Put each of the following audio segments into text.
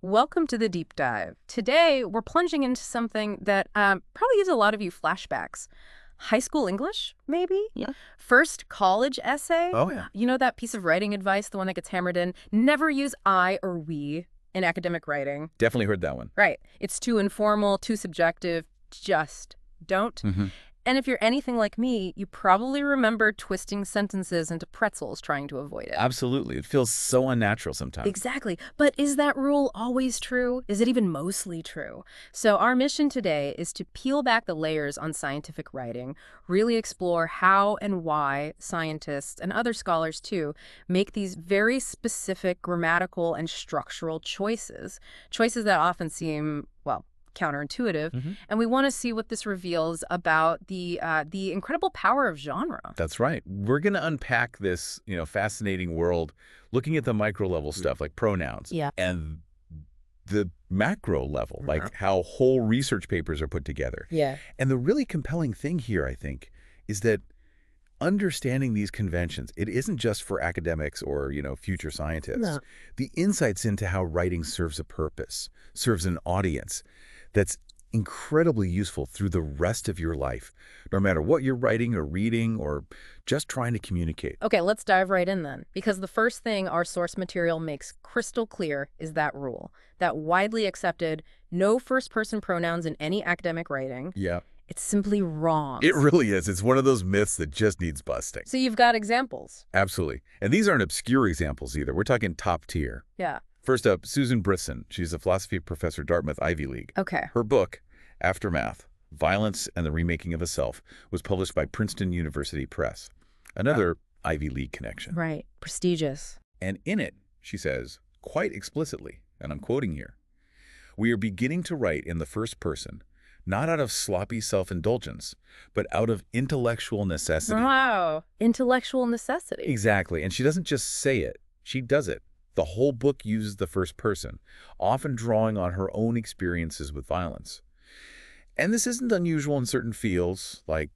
Welcome to the deep dive. Today, we're plunging into something that probably gives a lot of you flashbacks. High school English, maybe? Yeah. First college essay? Oh, yeah. You know that piece of writing advice, the one that gets hammered in? Never use I or we in academic writing. Definitely heard that one. Right. It's too informal, too subjective. Just don't. And if you're anything like me, you probably remember twisting sentences into pretzels trying to avoid it. Absolutely. It feels so unnatural sometimes. Exactly. But is that rule always true? Is it even mostly true? So our mission today is to peel back the layers on scientific writing, really explore how and why scientists, and other scholars too, make these very specific grammatical and structural choices that often seem, well, counterintuitive, and we want to see what this reveals about the incredible power of genre. That's right. We're going to unpack this, fascinating world, looking at the micro level stuff like pronouns. Yeah. And the macro level, like how whole research papers are put together. Yeah. And the really compelling thing here, I think, is that understanding these conventions, it isn't just for academics or, future scientists. No. The insights into how writing serves a purpose, serves an audience, that's incredibly useful through the rest of your life, no matter what you're writing or reading or just trying to communicate. Okay, let's dive right in then, because the first thing our source material makes crystal clear is that rule, that widely accepted no first-person pronouns in any academic writing. Yeah. It's simply wrong. It really is. It's one of those myths that just needs busting. So you've got examples. Absolutely. And these aren't obscure examples either. We're talking top tier. Yeah. First up, Susan Brisson. She's a philosophy professor, Dartmouth Ivy League. Okay. Her book, Aftermath, Violence and the Remaking of a Self, was published by Princeton University Press, another Ivy League connection. Right. Prestigious. And in it, she says, quite explicitly, and I'm quoting here, "We are beginning to write in the first person, not out of sloppy self-indulgence, but out of intellectual necessity." Wow. Intellectual necessity. Exactly. And she doesn't just say it, she does it. The whole book uses the first person, often drawing on her own experiences with violence. And this isn't unusual in certain fields, like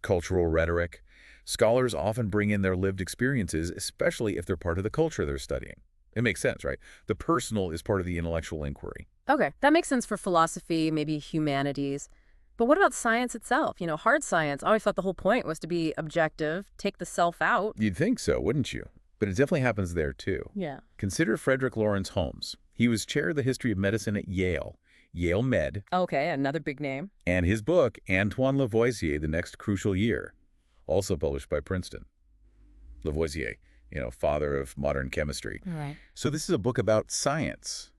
cultural rhetoric. Scholars often bring in their lived experiences, especially if they're part of the culture they're studying. It makes sense, right? The personal is part of the intellectual inquiry. Okay, that makes sense for philosophy, maybe humanities. But what about science itself? Hard science. I always thought the whole point was to be objective, take the self out. You'd think so, wouldn't you? But it definitely happens there, too. Yeah. Consider Frederick Lawrence Holmes. He was chair of the history of medicine at Yale Med, Okay, another big name. and his book, Antoine Lavoisier, The Next Crucial Year, also published by Princeton. Lavoisier, father of modern chemistry. Right. So this is a book about science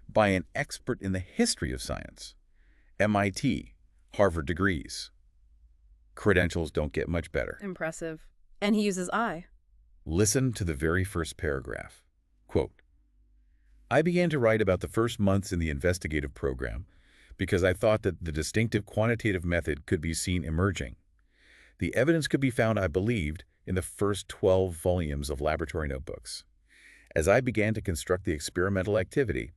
by an expert in the history of science. MIT, Harvard degrees. Credentials don't get much better. Impressive. And he uses I. Listen to the very first paragraph. Quote, "I began to write about the first months in the investigative program because I thought that the distinctive quantitative method could be seen emerging. The evidence could be found, I believed, in the first 12 volumes of laboratory notebooks. As I began to construct the experimental activity,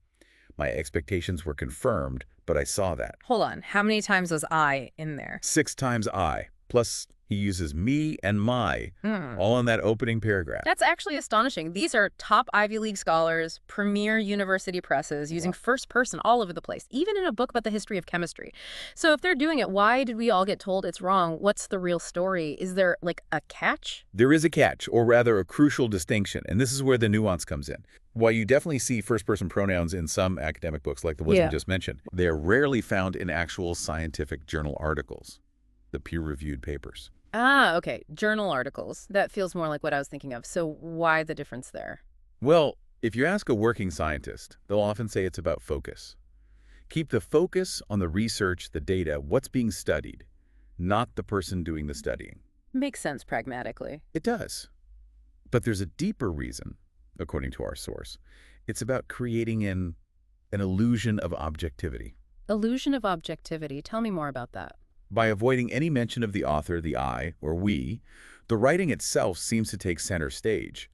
my expectations were confirmed, but I saw that. Hold on. How many times was I in there? 6 times I, plus he uses me and my, all in that opening paragraph. That's actually astonishing. These are top Ivy League scholars, premier university presses, using first person all over the place, even in a book about the history of chemistry. So if they're doing it, why did we all get told it's wrong? What's the real story? Is there, like, a catch? There is a catch, or rather a crucial distinction, and this is where the nuance comes in. While you definitely see first-person pronouns in some academic books, like the ones we just mentioned, they are rarely found in actual scientific journal articles, the peer-reviewed papers. Ah, okay. Journal articles. That feels more like what I was thinking of. So why the difference there? Well, if you ask a working scientist, they'll often say it's about focus. Keep the focus on the research, the data, what's being studied, not the person doing the studying. Makes sense pragmatically. It does. But there's a deeper reason, according to our source. It's about creating an illusion of objectivity. Illusion of objectivity. Tell me more about that. By avoiding any mention of the author, the I, or we, the writing itself seems to take center stage.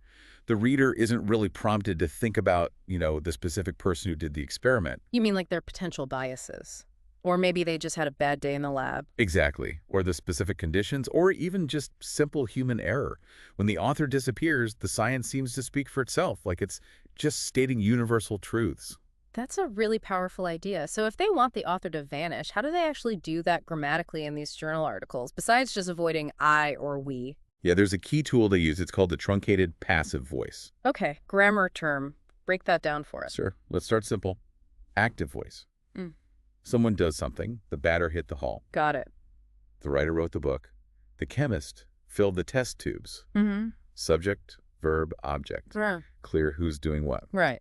The reader isn't really prompted to think about, the specific person who did the experiment. You mean like their potential biases? Or maybe they just had a bad day in the lab. Exactly. Or the specific conditions, or even just simple human error. When the author disappears, the science seems to speak for itself, like it's just stating universal truths. That's a really powerful idea. So if they want the author to vanish, how do they actually do that grammatically in these journal articles, besides just avoiding I or we? Yeah, there's a key tool they use. It's called the truncated passive voice. Okay, grammar term. Break that down for us. Sure. Let's start simple. Active voice. Mm, Someone does something. The batter hit the hall. got it. The writer wrote the book. The chemist filled the test tubes. Mm-hmm. Subject, verb, object. Yeah. Clear who's doing what. Right.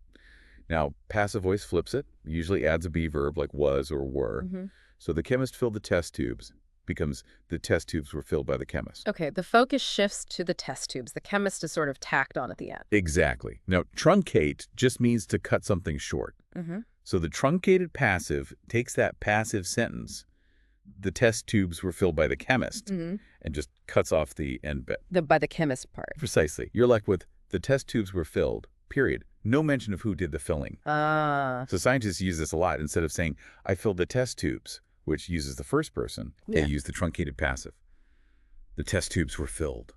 Now, passive voice flips it, usually adds a be verb like was or were. Mm-hmm. So the chemist filled the test tubes becomes the test tubes were filled by the chemist. Okay, the focus shifts to the test tubes. The chemist is sort of tacked on at the end. Exactly. Now, truncate just means to cut something short. Mm-hmm. So the truncated passive takes that passive sentence, the test tubes were filled by the chemist, Mm-hmm. and just cuts off the end bit. By the chemist part. Precisely. You're left with the test tubes were filled, period. No mention of who did the filling. Ah. So scientists use this a lot. Instead of saying, I filled the test tubes, which uses the first person, Yeah. they use the truncated passive. The test tubes were filled.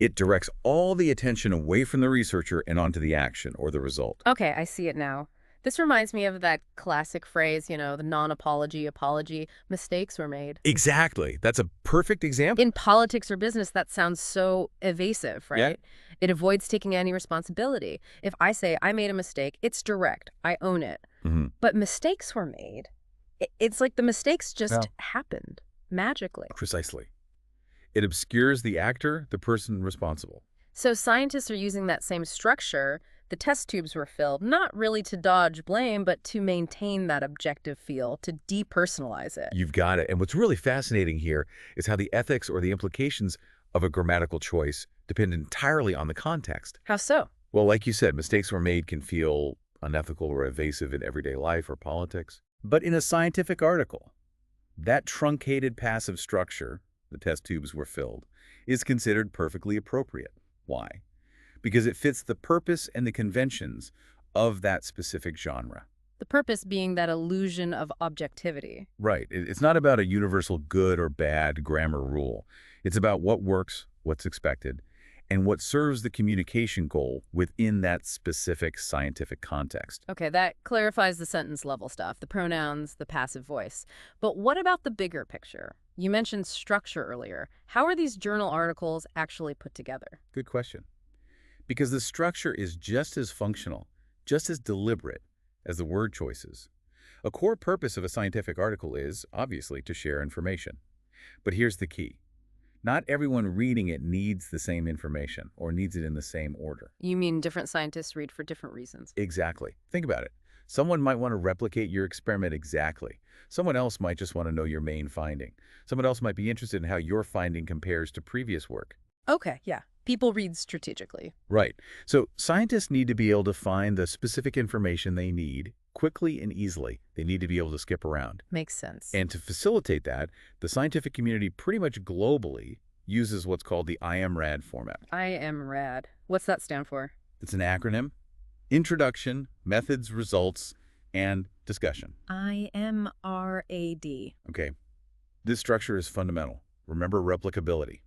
It directs all the attention away from the researcher and onto the action or the result. Okay, I see it now. This reminds me of that classic phrase, the non-apology, apology. Mistakes were made. Exactly. That's a perfect example. In politics or business, that sounds so evasive, right? Yeah. It avoids taking any responsibility. If I say I made a mistake, it's direct. I own it. Mhm. But mistakes were made. It's like the mistakes just Yeah. happened magically. Precisely. It obscures the actor, the person responsible. So scientists are using that same structure. The test tubes were filled, not really to dodge blame, but to maintain that objective feel, to depersonalize it. You've got it. And what's really fascinating here is how the ethics or the implications of a grammatical choice depend entirely on the context. How so? Well, like you said, mistakes were made can feel unethical or evasive in everyday life or politics. But in a scientific article, that truncated passive structure, the test tubes were filled, is considered perfectly appropriate. Why? Because it fits the purpose and the conventions of that specific genre. The purpose being that illusion of objectivity. Right. It's not about a universal good or bad grammar rule. It's about what works, what's expected, and what serves the communication goal within that specific scientific context. Okay, that clarifies the sentence level stuff, the pronouns, the passive voice. But what about the bigger picture? You mentioned structure earlier. How are these journal articles actually put together? Good question. Because the structure is just as functional, just as deliberate as the word choices. A core purpose of a scientific article is, obviously, to share information. But here's the key. Not everyone reading it needs the same information or needs it in the same order. You mean different scientists read for different reasons? Exactly. Think about it. Someone might want to replicate your experiment exactly. Someone else might just want to know your main finding. Someone else might be interested in how your finding compares to previous work. Okay, yeah. People read strategically. Right. So scientists need to be able to find the specific information they need quickly and easily. They need to be able to skip around. Makes sense. And to facilitate that, the scientific community pretty much globally uses what's called the IMRaD format. IMRaD. What's that stand for? It's an acronym. Introduction, methods, results, and discussion. IMRAD. Okay. This structure is fundamental. Remember replicability.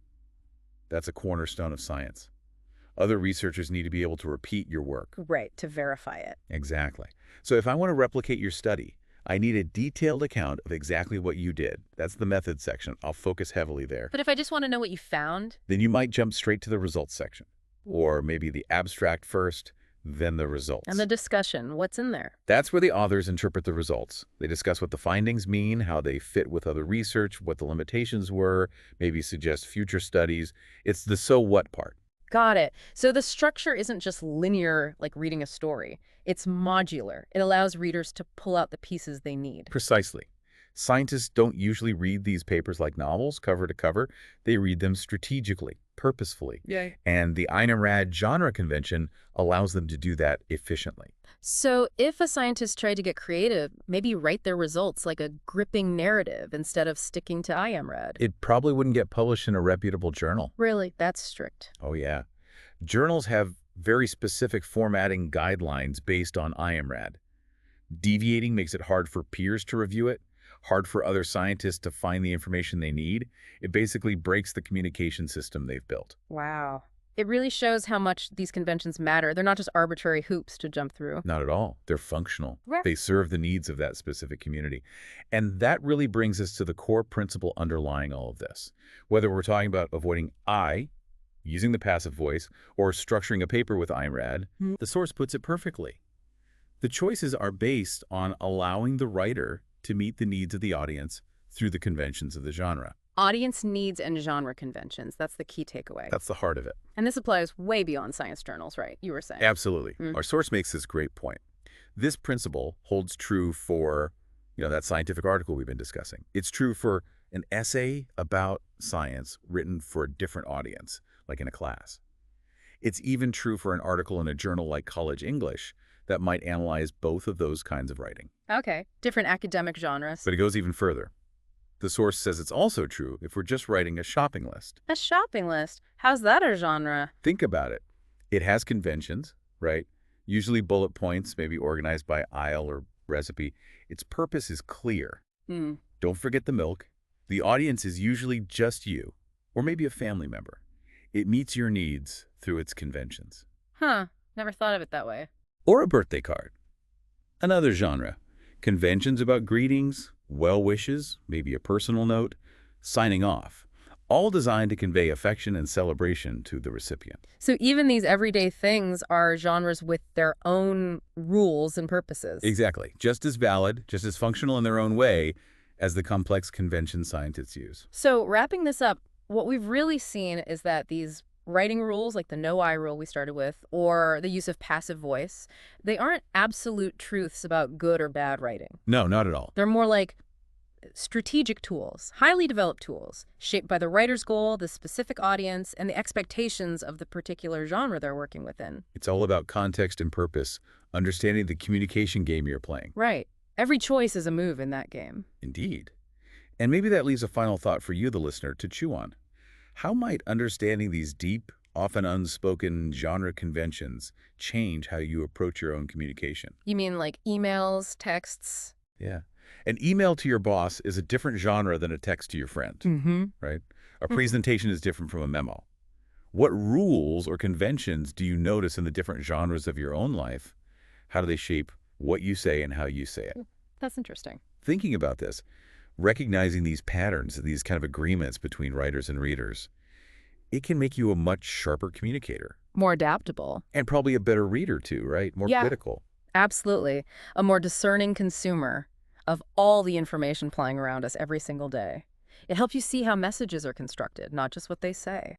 That's a cornerstone of science. Other researchers need to be able to repeat your work. Right, to verify it. Exactly. So if I want to replicate your study, I need a detailed account of exactly what you did. That's the methods section. I'll focus heavily there. But if I just want to know what you found? Then you might jump straight to the results section. Or maybe the abstract first, then the results. And the discussion, what's in there? That's where the authors interpret the results. They discuss what the findings mean, how they fit with other research, what the limitations were, maybe suggest future studies. It's the so what part. Got it. So the structure isn't just linear, like reading a story. It's modular. It allows readers to pull out the pieces they need. Precisely. Scientists don't usually read these papers like novels, cover to cover. They read them strategically, purposefully. Yeah. And the IMRaD genre convention allows them to do that efficiently. So if a scientist tried to get creative, maybe write their results like a gripping narrative instead of sticking to IMRaD. It probably wouldn't get published in a reputable journal. Really? That's strict. Oh, yeah. Journals have very specific formatting guidelines based on IMRaD. Deviating makes it hard for peers to review it, hard for other scientists to find the information they need. It basically breaks the communication system they've built. Wow. It really shows how much these conventions matter. They're not just arbitrary hoops to jump through. Not at all. They're functional. Right. They serve the needs of that specific community. And that really brings us to the core principle underlying all of this. Whether we're talking about avoiding I, using the passive voice, or structuring a paper with IMRaD, the source puts it perfectly. The choices are based on allowing the writer to meet the needs of the audience through the conventions of the genre. Audience needs and genre conventions. That's the key takeaway. That's the heart of it. And this applies way beyond science journals, right? You were saying. Absolutely. Our source makes this great point. This principle holds true for, that scientific article we've been discussing. It's true for an essay about science written for a different audience, like in a class. It's even true for an article in a journal like College English that might analyze both of those kinds of writing. Okay. Different academic genres. But it goes even further. The source says it's also true if we're just writing a shopping list. A shopping list? How's that a genre? Think about it. It has conventions, right? Usually bullet points, maybe organized by aisle or recipe. Its purpose is clear. Don't forget the milk. The audience is usually just you, or maybe a family member. It meets your needs through its conventions. Huh. Never thought of it that way. Or a birthday card. Another genre. Conventions about greetings, well wishes, maybe a personal note, signing off, all designed to convey affection and celebration to the recipient. So even these everyday things are genres with their own rules and purposes. Exactly. Just as valid, just as functional in their own way as the complex convention scientists use. So wrapping this up, what we've really seen is that these writing rules, like the no I rule we started with, or the use of passive voice, they aren't absolute truths about good or bad writing. No, not at all. They're more like strategic tools, highly developed tools, shaped by the writer's goal, the specific audience, and the expectations of the particular genre they're working within. It's all about context and purpose, understanding the communication game you're playing. Right. Every choice is a move in that game. Indeed. And maybe that leaves a final thought for you, the listener, to chew on. How might understanding these deep, often unspoken genre conventions change how you approach your own communication? You mean like emails, texts? Yeah. An email to your boss is a different genre than a text to your friend, right? A presentation is different from a memo. What rules or conventions do you notice in the different genres of your own life? How do they shape what you say and how you say it? That's interesting. Thinking about this, recognizing these patterns, these kind of agreements between writers and readers, it can make you a much sharper communicator. More adaptable. And probably a better reader too, right? More critical. Absolutely. A more discerning consumer of all the information flying around us every single day. It helps you see how messages are constructed, not just what they say.